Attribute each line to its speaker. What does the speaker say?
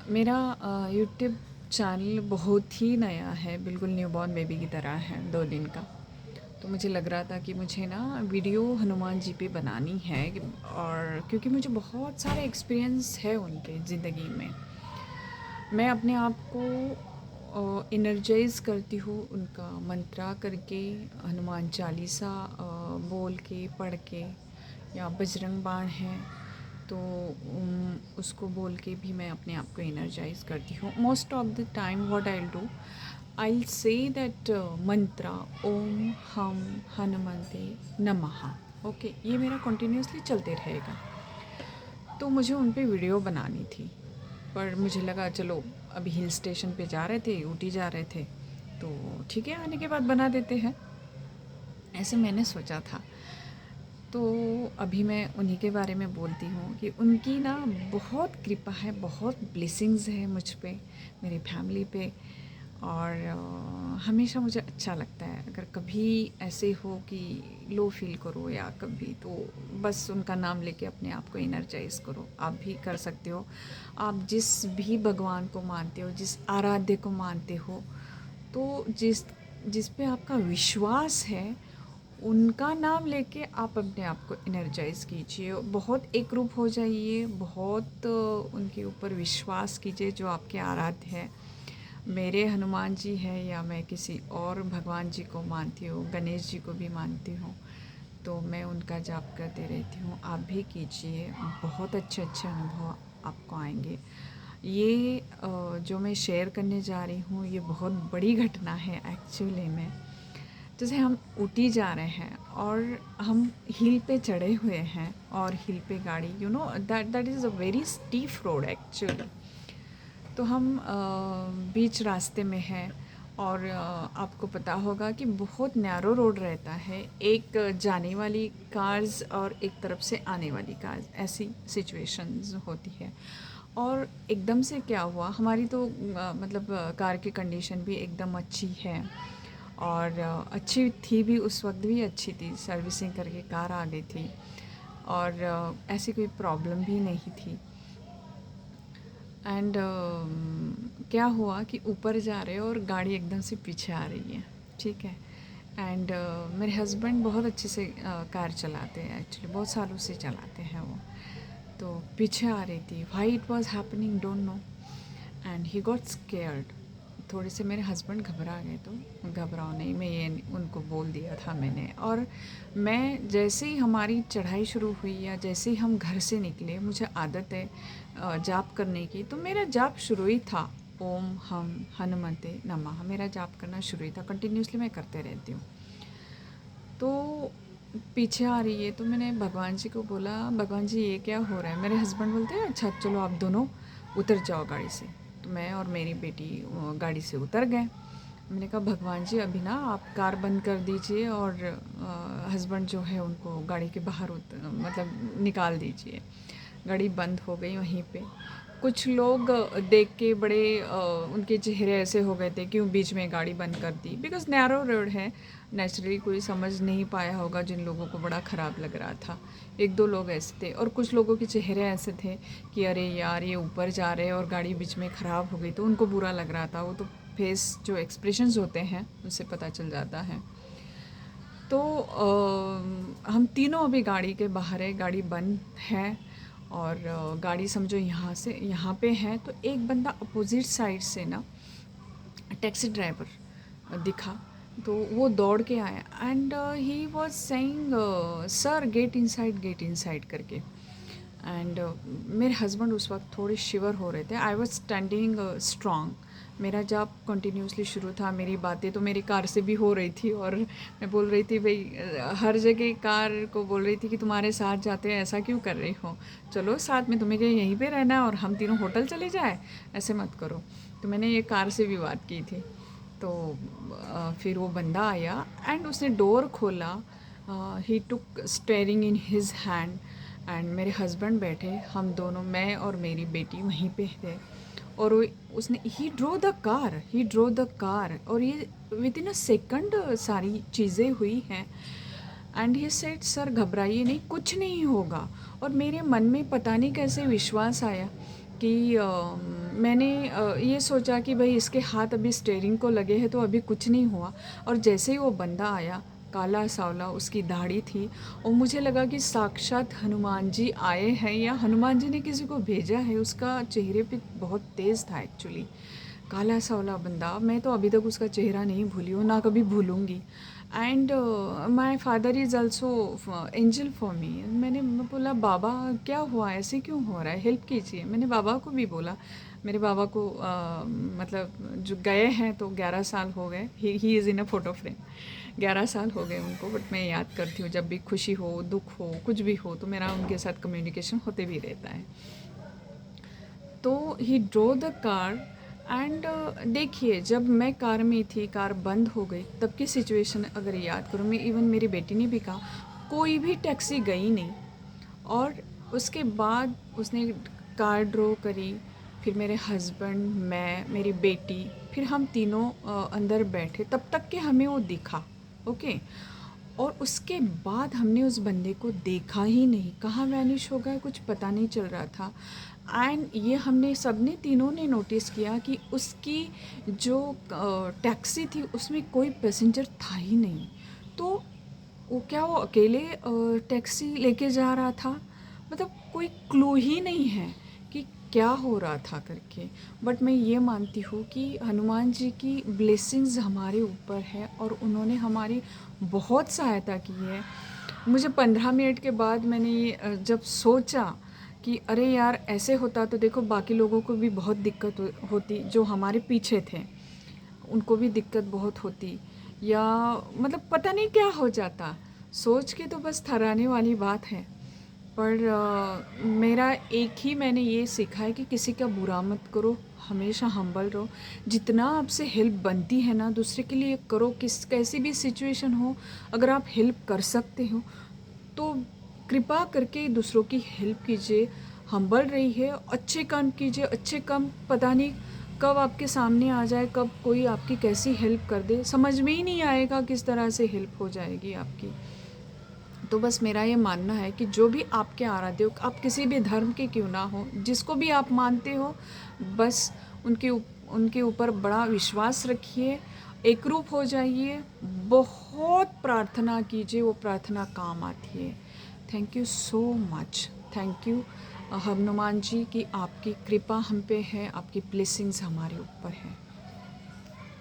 Speaker 1: मेरा YouTube channel बहुत ही नया है, बिल्कुल न्यूबॉर्न बेबी की तरह है, 2 दिन का। तो मुझे लग रहा था कि मुझे ना वीडियो हनुमान जी पे बनानी है और क्योंकि मुझे बहुत सारे एक्सपीरियंस है उनके ज़िंदगी में। मैं अपने आप को एनर्जाइज़ करती हूँ उनका मंत्रा करके, हनुमान चालीसा बोल के, पढ़ के, या बजरंग बाण है तो उसको बोल के भी मैं अपने आप को एनर्जाइज़ करती हूँ। Most of the time what I will do, I will say that mantra Om हम हनुमते नमः। ओके, ये मेरा कंटिन्यूसली चलते रहेगा। तो मुझे उन पे वीडियो बनानी थी, पर मुझे लगा चलो अभी हिल स्टेशन पे जा रहे थे, ऊटी जा रहे थे, तो ठीक है आने के बाद बना देते हैं, ऐसे मैंने सोचा था। तो अभी मैं उन्हीं के बारे में बोलती हूँ कि उनकी ना बहुत कृपा है, बहुत ब्लेसिंग्स है मुझ पे, मेरी फैमिली पे। और हमेशा मुझे अच्छा लगता है अगर कभी ऐसे हो कि लो फील करो या कभी, तो बस उनका नाम लेके अपने आप को एनर्जाइज करो। आप भी कर सकते हो। आप जिस भी भगवान को मानते हो, जिस आराध्य को मानते हो, तो जिस जिस पे आपका विश्वास है, उनका नाम लेके आप अपने आप को एनर्जाइज़ कीजिए। बहुत एकरूप हो जाइए, बहुत उनके ऊपर विश्वास कीजिए जो आपके आराध्य है। मेरे हनुमान जी हैं या मैं किसी और भगवान जी को मानती हूँ, गणेश जी को भी मानती हूँ, तो मैं उनका जाप करते रहती हूँ। आप भी कीजिए, बहुत अच्छे अच्छे अनुभव आपको आएंगे। ये जो मैं शेयर करने जा रही हूँ, ये बहुत बड़ी घटना है एक्चुअली में। जैसे हम ऊटी जा रहे हैं और हम हिल पे चढ़े हुए हैं, और हिल पे गाड़ी, you know that that is a very steep road actually. तो हम बीच रास्ते में हैं, और आपको पता होगा कि बहुत नैरो रोड रहता है, एक जाने वाली कार्स और एक तरफ से आने वाली कार्स, ऐसी सिचुएशंस होती है। और एकदम से क्या हुआ, हमारी तो मतलब कार की कंडीशन भी एकदम अच्छी है, और अच्छी थी भी, उस वक्त भी अच्छी थी, सर्विसिंग करके कार आ गई थी, और ऐसी कोई प्रॉब्लम भी नहीं थी। एंड क्या हुआ कि ऊपर जा रहे हो और गाड़ी एकदम से पीछे आ रही है, ठीक है। एंड मेरे हस्बैंड बहुत अच्छे से कार चलाते हैं, एक्चुअली बहुत सालों से चलाते हैं वो। तो पीछे आ रही थी, why it was happening don't know, and he got scared. थोड़े से मेरे हस्बैंड घबरा गए, तो घबराओ नहीं, मैं ये उनको बोल दिया था मैंने। और मैं जैसे ही हमारी चढ़ाई शुरू हुई या जैसे ही हम घर से निकले, मुझे आदत है जाप करने की, तो मेरा जाप शुरू ही था, ओम हम हनुमते नमः, मेरा जाप करना शुरू ही था, कंटिन्यूसली मैं करते रहती हूँ। तो पीछे आ रही है, तो मैंने भगवान जी को बोला, भगवान जी ये क्या हो रहा है। मेरे हस्बैंड बोलते हैं अच्छा चलो आप दोनों उतर जाओ गाड़ी से। तो मैं और मेरी बेटी गाड़ी से उतर गए। मैंने कहा भगवान जी अभी ना आप कार बंद कर दीजिए, और हस्बैंड जो है उनको गाड़ी के बाहर मतलब निकाल दीजिए। गाड़ी बंद हो गई वहीं पे। कुछ लोग देख के बड़े उनके चेहरे ऐसे हो गए थे, क्यों बीच में गाड़ी बंद कर दी, बिकॉज़ नैरो रोड है। नेचुरली कोई समझ नहीं पाया होगा, जिन लोगों को बड़ा ख़राब लग रहा था। एक दो लोग ऐसे थे, और कुछ लोगों के चेहरे ऐसे थे कि अरे यार ये ऊपर जा रहे हैं और गाड़ी बीच में ख़राब हो गई, तो उनको बुरा लग रहा था। वो तो फेस जो एक्सप्रेशंस होते हैं उससे पता चल जाता है। तो हम तीनों अभी गाड़ी के बाहर है, गाड़ी बंद है, और गाड़ी समझो यहाँ से यहाँ पे है। तो एक बंदा अपोजिट साइड से ना, टैक्सी ड्राइवर दिखा, तो वो दौड़ के आया, and he was saying sir get inside करके। एंड मेरे हस्बैंड उस वक्त थोड़े शिवर हो रहे थे। आई वॉज स्टैंडिंग स्ट्रांग, मेरा जॉब कंटिन्यूसली शुरू था, मेरी बातें तो मेरी कार से भी हो रही थी, और मैं बोल रही थी भाई हर जगह कार को बोल रही थी कि तुम्हारे साथ जाते हैं, ऐसा क्यों कर रही हो, चलो साथ में, तुम्हें क्या यहीं पे रहना है और हम तीनों होटल चले जाए, ऐसे मत करो। तो मैंने ये कार से भी बात की थी। तो फिर वो बंदा आया एंड उसने डोर खोला, he took steering in his hand, and मेरे हस्बैंड बैठे, हम दोनों, मैं और मेरी बेटी वहीं पे थे। और वो उसने ही ड्रो द कार, और ये विद इन अ सेकंड सारी चीज़ें हुई हैं। एंड ही सेड सर घबराइए नहीं, कुछ नहीं होगा। और मेरे मन में पता नहीं कैसे विश्वास आया कि मैंने ये सोचा कि भाई इसके हाथ अभी स्टीयरिंग को लगे हैं तो अभी कुछ नहीं हुआ। और जैसे ही वो बंदा आया, काला सांवला, उसकी दाढ़ी थी, और मुझे लगा कि साक्षात हनुमान जी आए हैं या हनुमान जी ने किसी को भेजा है। उसका चेहरे पे बहुत तेज़ था एक्चुअली, काला सांवला बंदा। मैं तो अभी तक उसका चेहरा नहीं भूली हूँ, ना कभी भूलूँगी। And my father is also angel for me. मैंने बोला, बाबा क्या हुआ, ऐसे क्यों हो रहा है, हेल्प कीजिए। मैंने बाबा को भी बोला। मेरे बाबा को मतलब जो गए हैं तो 11 साल हो गए। He is in a photo frame. 11 साल हो गए उनको, बट मैं याद करती हूँ जब भी खुशी हो, दुख हो, कुछ भी हो, तो मेरा उनके साथ कम्युनिकेशन होते भी रहता है। तो ही ड्रो द कार एंड देखिए, जब मैं कार में थी, कार बंद हो गई, तब की सिचुएशन अगर याद करूँ मैं, इवन मेरी बेटी ने भी कहा कोई भी टैक्सी गई नहीं। और उसके बाद उसने कार ड्रो करी, फिर मेरे हस्बैंड, मैं, मेरी बेटी, फिर हम तीनों अंदर बैठे, तब तक कि हमें वो दिखा। ओके। और उसके बाद हमने उस बंदे को देखा ही नहीं, कहाँ वैनिश हो गया कुछ पता नहीं चल रहा था। एंड ये हमने सबने तीनों ने नोटिस किया कि उसकी जो टैक्सी थी उसमें कोई पैसेंजर था ही नहीं। तो वो अकेले टैक्सी लेके जा रहा था, मतलब कोई क्लू ही नहीं है कि क्या हो रहा था करके। बट मैं ये मानती हूँ कि हनुमान जी की ब्लेसिंग्स हमारे ऊपर है और उन्होंने हमारी बहुत सहायता की है। मुझे 15 मिनट के बाद मैंने जब सोचा कि अरे यार ऐसे होता तो देखो बाकी लोगों को भी बहुत दिक्कत होती, जो हमारे पीछे थे उनको भी दिक्कत बहुत होती, या मतलब पता नहीं क्या हो जाता। सोच के तो बस थराने वाली बात है। पर मेरा एक ही मैंने ये सीखा है कि किसी का बुरा मत करो, हमेशा हम्बल रहो। जितना आपसे हेल्प बनती है ना दूसरे के लिए करो, किस कैसी भी सिचुएशन हो, अगर आप हेल्प कर सकते हो तो कृपा करके दूसरों की हेल्प कीजिए। हम्बल रहिए, अच्छे काम कीजिए। अच्छे काम पता नहीं कब आपके सामने आ जाए, कब कोई आपकी कैसी हेल्प कर दे, समझ में ही नहीं आएगा किस तरह से हेल्प हो जाएगी आपकी। तो बस मेरा ये मानना है कि जो भी आपके आराध्य हो, आप किसी भी धर्म के क्यों ना हो, जिसको भी आप मानते हो, बस उनके ऊपर बड़ा विश्वास रखिए, एकरूप हो जाइए, बहुत प्रार्थना कीजिए, वो प्रार्थना काम आती है। Thank you so much. Thank you Hanuman ji की आपकी कृपा हम पे है, आपकी ब्लेसिंग्स हमारे ऊपर है।